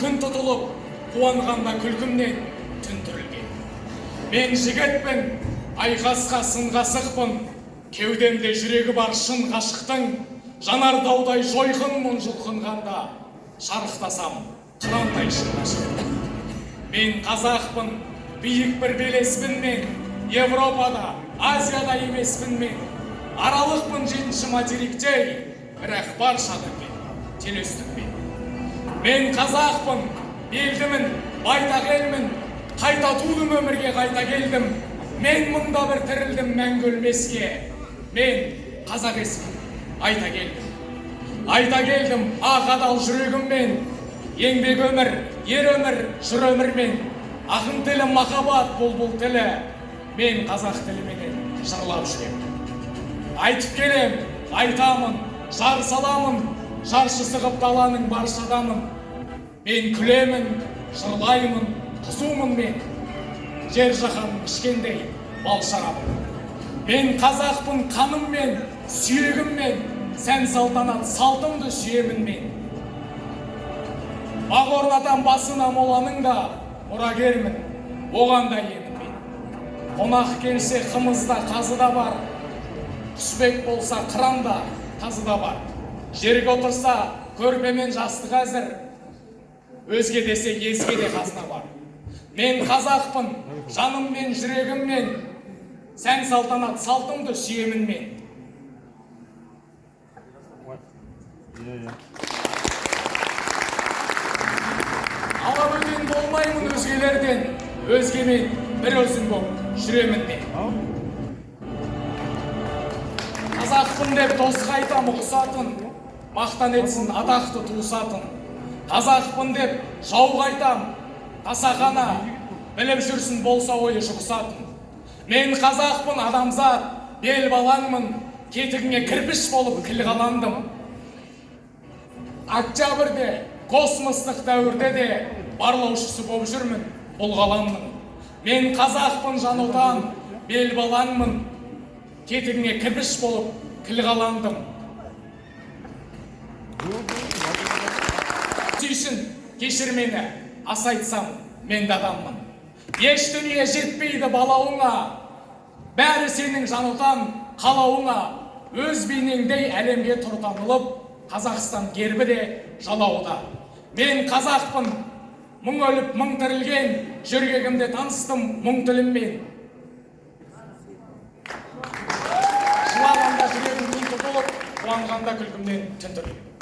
күн тұтылып, қуанғанда күлкімнен түн түрілген. Мен жігітпін, айқасқа сынға сықпын, кеудемде жүрегі бар шын ғашықтың, жанардаудай жойқын мұң жұлқынғанда, шарықтасам қырандай шын ғашықтың. Мен қазақпын, биік бір белеспін мен, Европада, Азияда емеспін мен, аралықпын жетінші материктей, бірақ баршадың телестікпен. Мен қазақпын, белдімін, байтақ елмін, қайта тудым өмірге қайта келдім. Мен мұнда бір тірілдім мәңгі өлмеске. Мен қазақ есмін, айта келдім. Айта келдім ақ адал жүрегіммен, еңбек өмір, ер өмір, жүр өмірмен. Ақын тілі махаббат бұлбұл тілі, мен қазақ тіліменен жырлап жүрем. Айтып келем, айтамын, жар саламын, жаршысы қып даланың барша адамын. Мен күлемін, жырлаймын, қызумын мен, жер жаһанның ішкендей бал шарабын. Мен қазақпын қаныммен, сүйегіммен, сән салтанат салтымды сүйемін мен. Бақ орнатам басына моланың да, мұрагермін, оған да емін мен. Қонақ келсе қымызда қазыда бар, құсбек болса қыранда тазыда бар. Жерге отырса көрпемен жастық әзір, өзге десе езге де қазына бар. Мен қазақпын, жаныммен, жүрегіммен, сән салтанат салтымды сүйемін мен. Ала бөтен болмаймын өзгелерден, өзгемен бір өзім боп жүремін мен. Қазақпын деп досқа айтам ұқсатын, мақтан етсін атақты туысатын. Қазақпын деп жауға айтам, қасақана, біліп жүрсін болса ойы жұқсатын. Мен қазақпын адамзат, бел балаңмын, кетігіңе кірпіш болып кіл қаландым. Октябрьде, космостық дәуірде де барлаушысы болып жүрмін бұл ғаламның. Мен қазақпын жан отан, бел балаңмын, кетігіңе кірпіш болып кіл қаландым. Сүйсін, кешір мені, ас айтсам, мен де адаммын. Еш дүние жетпейді балауыңа, бәрі сенің жан отан қалауыңа. Өз бейнеңдей әлемге тұр танылып, Қазақстан гербі де жалауда. Мен қазақпын, мың өліп, мың тірілген, жүргегімде таныстым мұң тіліммен. Жылағанда жүрегім күн тұтылып, қуанғанда күлкімнен түн түрілген.